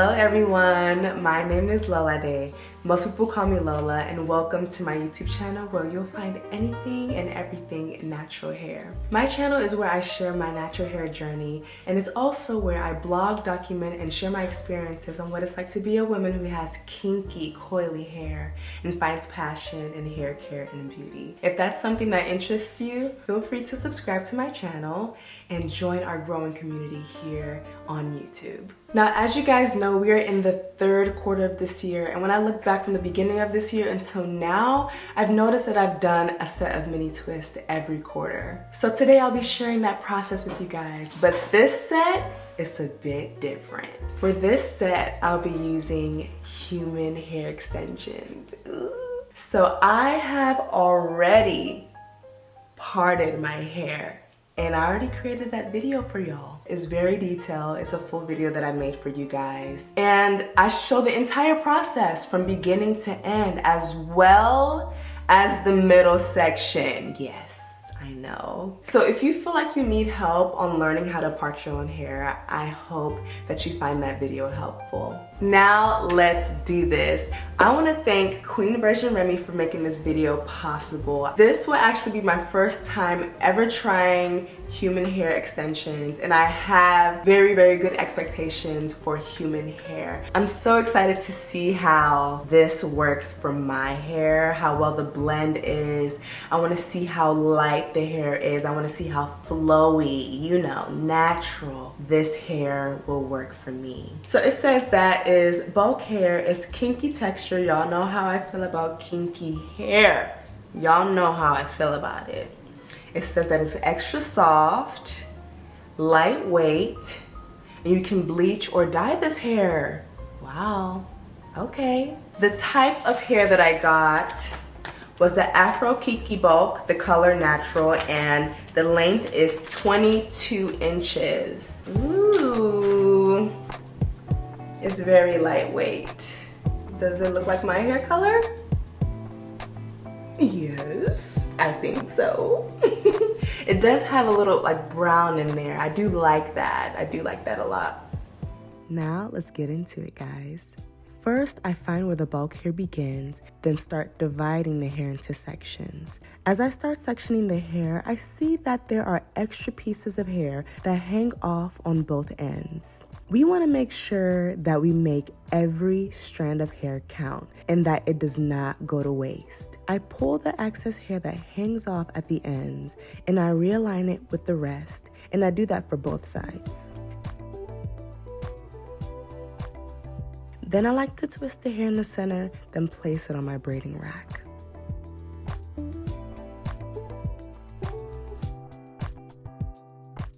Hello everyone, my name is 𝐂𝐿𝐿. Most people call me Lola, and welcome to my YouTube channel where you'll find anything and everything natural hair. My channel is where I share my natural hair journey, and it's also where I blog, document, and share my experiences on what it's like to be a woman who has kinky, coily hair and finds passion in hair care and beauty. If that's something that interests you, feel free to subscribe to my channel and join our growing community here on YouTube. Now, as you guys know, we are in the third quarter of this year, and when I look back from the beginning of this year until now, I've noticed that I've done a set of mini twists every quarter. So today I'll be sharing that process with you guys, but this set is a bit different. For this set, I'll be using human hair extensions. Ooh. So I have already parted my hair, and I already created that video for y'all. It's very detailed. It's a full video that I made for you guys. And I show the entire process from beginning to end, as well as the middle section. Yes, I know. So if you feel like you need help on learning how to part your own hair, I hope that you find that video helpful. Now let's do this. I want to thank Queen Version Remy for making this video possible. This will actually be my first time ever trying human hair extensions, and I have very, very good expectations for human hair. I'm so excited to see how this works for my hair, how well the blend is. I want to see how light the hair is. I want to see how flowy, you know, natural this hair will work for me. So it says that is bulk hair is kinky texture. Y'all know how I feel about kinky hair. Y'all know how I feel about it. It says that it's extra soft, lightweight, and you can bleach or dye this hair. Wow, okay. The type of hair that I got was the Afro 𝐂𝐃𝐄 bulk, the color natural, and the length is 22 inches. Ooh, it's very lightweight. Does it look like my hair color? Yes, I think so. It does have a little like brown in there. I do like that. I do like that a lot. Now let's get into it, guys. First, I find where the bulk hair begins, then start dividing the hair into sections. As I start sectioning the hair, I see that there are extra pieces of hair that hang off on both ends. We want to make sure that we make every strand of hair count and that it does not go to waste. I pull the excess hair that hangs off at the ends and I realign it with the rest, and I do that for both sides. Then I like to twist the hair in the center, then place it on my braiding rack.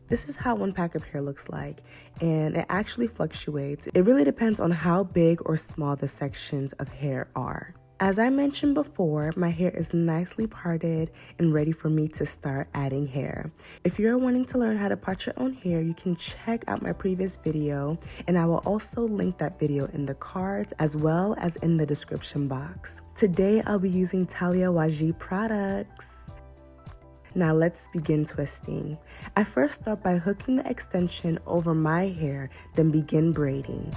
This is how one pack of hair looks like, and it actually fluctuates. It really depends on how big or small the sections of hair are. As I mentioned before, my hair is nicely parted and ready for me to start adding hair. If you're wanting to learn how to part your own hair, you can check out my previous video, and I will also link that video in the cards as well as in the description box. Today, I'll be using 𝐂𝐿𝐿 products. Now let's begin twisting. I first start by hooking the extension over my hair, then begin braiding.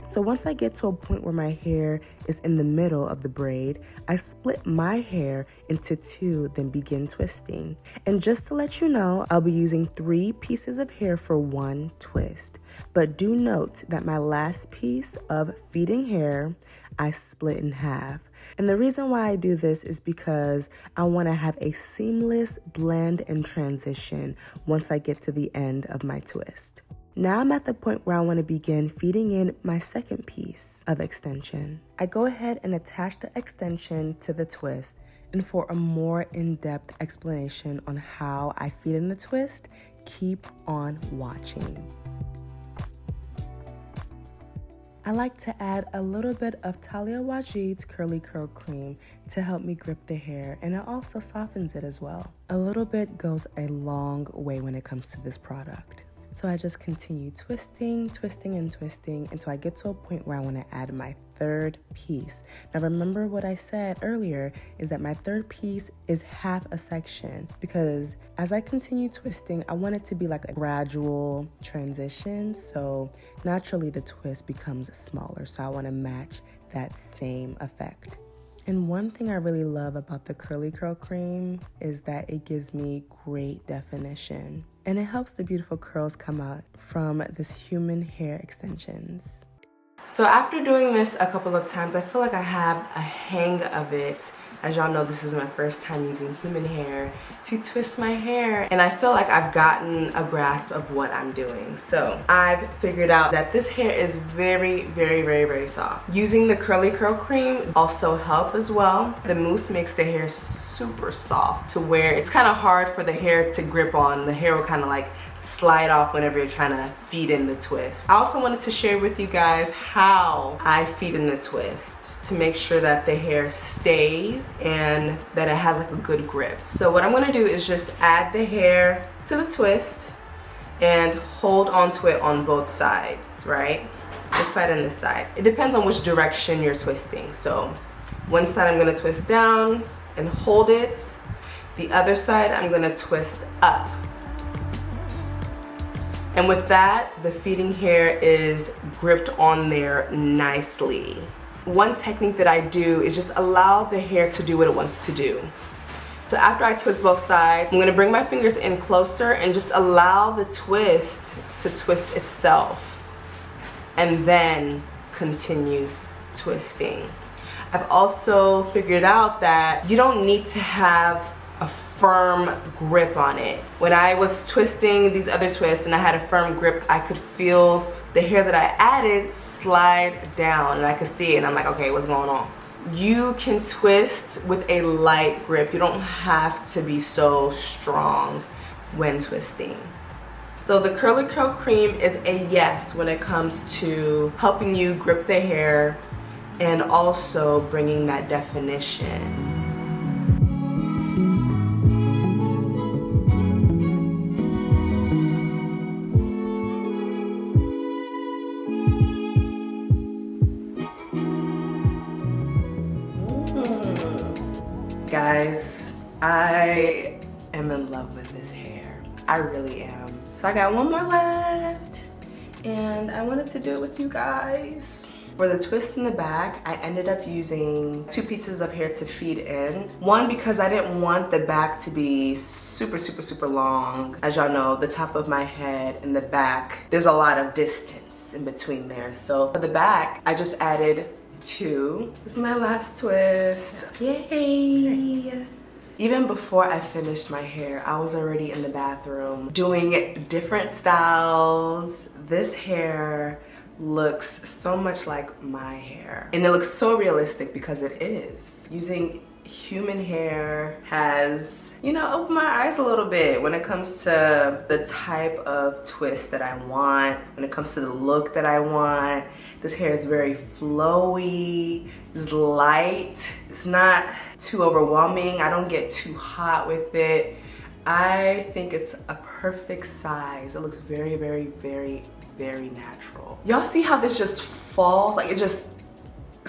So once I get to a point where my hair is in the middle of the braid, I split my hair into two, then begin twisting. And just to let you know, I'll be using 3 pieces of hair for one twist. But do note that my last piece of feeding hair, I split in half. And the reason why I do this is because I want to have a seamless blend and transition once I get to the end of my twist. Now I'm at the point where I want to begin feeding in my second piece of extension. I go ahead and attach the extension to the twist, and for a more in-depth explanation on how I feed in the twist, keep on watching. I like to add a little bit of 𝐂𝐿𝐿 Curly Curl Cream to help me grip the hair, and it also softens it as well. A little bit goes a long way when it comes to this product. So I just continue twisting, twisting, and twisting until I get to a point where I want to add my third piece. Now remember what I said earlier is that my third piece is half a section, because as I continue twisting, I want it to be like a gradual transition. So naturally the twist becomes smaller. So I want to match that same effect. And one thing I really love about the curly curl cream is that it gives me great definition. And it helps the beautiful curls come out from this human hair extensions. So after doing this a couple of times, I feel like I have a hang of it. As y'all know, this is my first time using human hair to twist my hair, and I feel like I've gotten a grasp of what I'm doing. So I've figured out that this hair is very, very, very, very soft. Using the curly curl cream also help as well. The mousse makes the hair super soft to where it's kind of hard for the hair to grip on. The hair will kind of like slide off whenever you're trying to feed in the twist. I also wanted to share with you guys how I feed in the twist to make sure that the hair stays and that it has like a good grip. So what I'm going to do is just add the hair to the twist and hold onto it on both sides, right? This side and this side. It depends on which direction you're twisting. So one side I'm going to twist down and hold it. The other side I'm going to twist up. And with that, the feeding hair is gripped on there nicely. One technique that I do is just allow the hair to do what it wants to do. So after I twist both sides, I'm gonna bring my fingers in closer and just allow the twist to twist itself. And then continue twisting. I've also figured out that you don't need to have a firm grip on it. When I was twisting these other twists and I had a firm grip, I could feel the hair that I added slide down, and I could see it, and I'm like, okay, what's going on? You can twist with a light grip. You don't have to be so strong when twisting. So the curly curl cream is a yes when it comes to helping you grip the hair and also bringing that definition. Guys, I am in love with this hair. I really am. So I got one more left and I wanted to do it with you guys. For the twist in the back, I ended up using 2 pieces of hair to feed in. One, because I didn't want the back to be super, super, super long. As y'all know, the top of my head and the back, there's a lot of distance in between there. So for the back, I just added 2. This is my last twist. Yay! Even before I finished my hair, I was already in the bathroom doing different styles. This hair looks so much like my hair, and it looks so realistic because it is. Using human hair has, you know, opened my eyes a little bit when it comes to the type of twist that I want, when it comes to the look that I want. This hair is very flowy, it's light, it's not too overwhelming, I don't get too hot with it. I think it's a perfect size. It looks very, very, very, very natural. Y'all see how this just falls? Like it's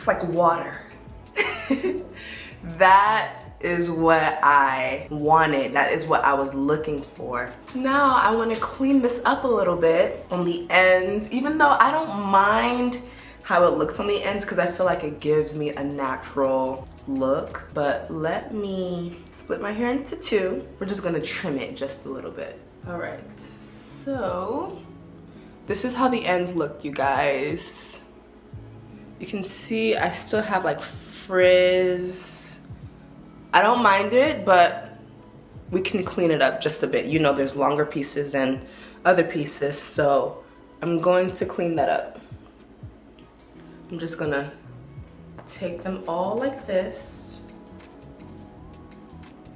like water. That is what I wanted. That is what I was looking for. Now I want to clean this up a little bit on the ends, even though I don't mind how it looks on the ends because I feel like it gives me a natural look. But let me split my hair into 2. We're just gonna trim it just a little bit. All right, so this is how the ends look, you guys. You can see I still have like frizz. I don't mind it, but we can clean it up just a bit. You know, there's longer pieces than other pieces, so I'm going to clean that up. I'm just gonna take them all like this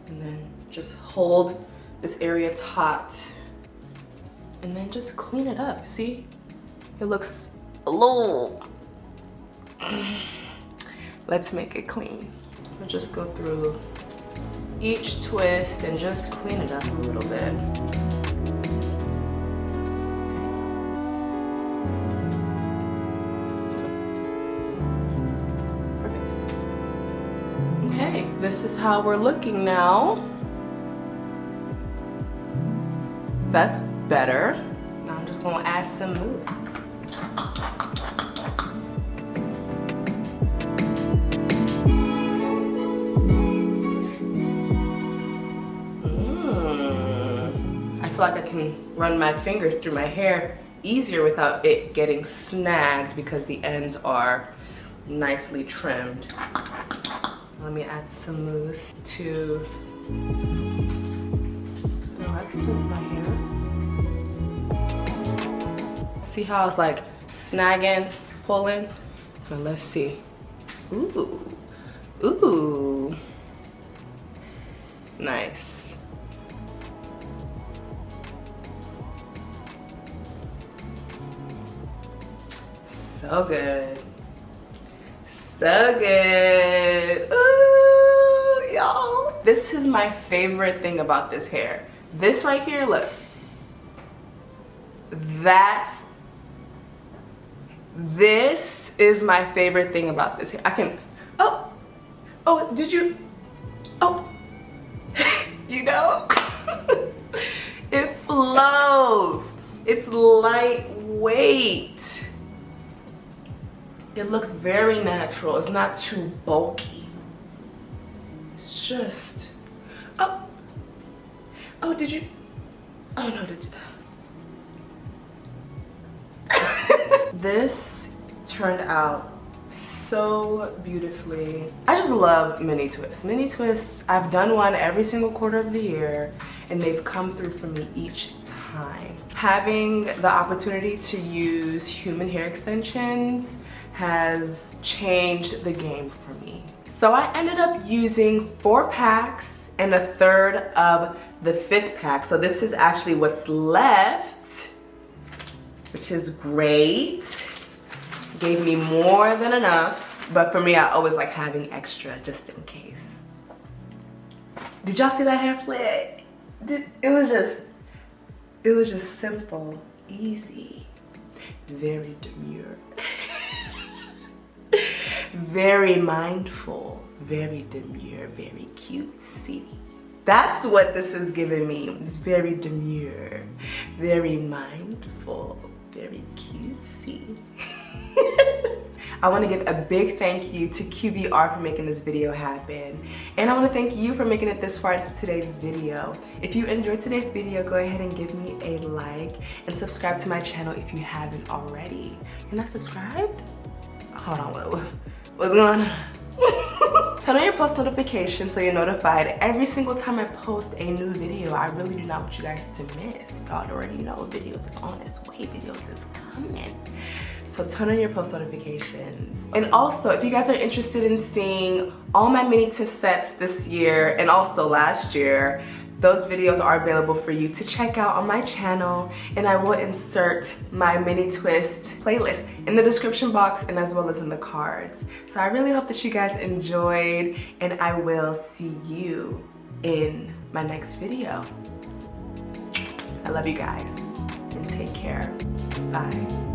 and then just hold this area taut and then just clean it up. See, it looks a little. Let's make it clean. I'll just go through each twist and just clean it up a little bit. Okay, this is how we're looking now. That's better. Now I'm just gonna add some mousse. I feel like I can run my fingers through my hair easier without it getting snagged because the ends are nicely trimmed. Let me add some mousse to the rest of my hair. See how it's like snagging, pulling? Now let's see. Ooh, ooh, nice. So good. So good. Ooh, y'all. This is my favorite thing about this hair. This right here, look. This is my favorite thing about this hair. I can, oh, did you, you know? It flows. It's lightweight. It looks very natural. It's not too bulky. It's just, oh, did you, oh no, did you? This turned out so beautifully. I just love mini twists. Mini twists, I've done one every single quarter of the year and they've come through for me each time. Having the opportunity to use human hair extensions has changed the game for me. So I ended up using 4 packs and a third of the 5th pack. So this is actually what's left, which is great. Gave me more than enough, but for me, I always like having extra just in case. Did y'all see that hair flip? It was just simple, easy, very demure. Very mindful, very demure, very cutesy. That's what this is giving me. It's very demure, very mindful, very cutesy. I want to give a big thank you to QVR for making this video happen. And I want to thank you for making it this far into today's video. If you enjoyed today's video, go ahead and give me a like and subscribe to my channel if you haven't already. You're not subscribed? Hold on, what's going on? Turn on your post notifications so you're notified every single time I post a new video. I really do not want you guys to miss. Y'all already know videos is on its way, videos is coming. So turn on your post notifications. And also, if you guys are interested in seeing all my mini twist sets this year and also last year, those videos are available for you to check out on my channel, and I will insert my mini twist playlist in the description box and as well as in the cards. So I really hope that you guys enjoyed, and I will see you in my next video. I love you guys, and take care. Bye.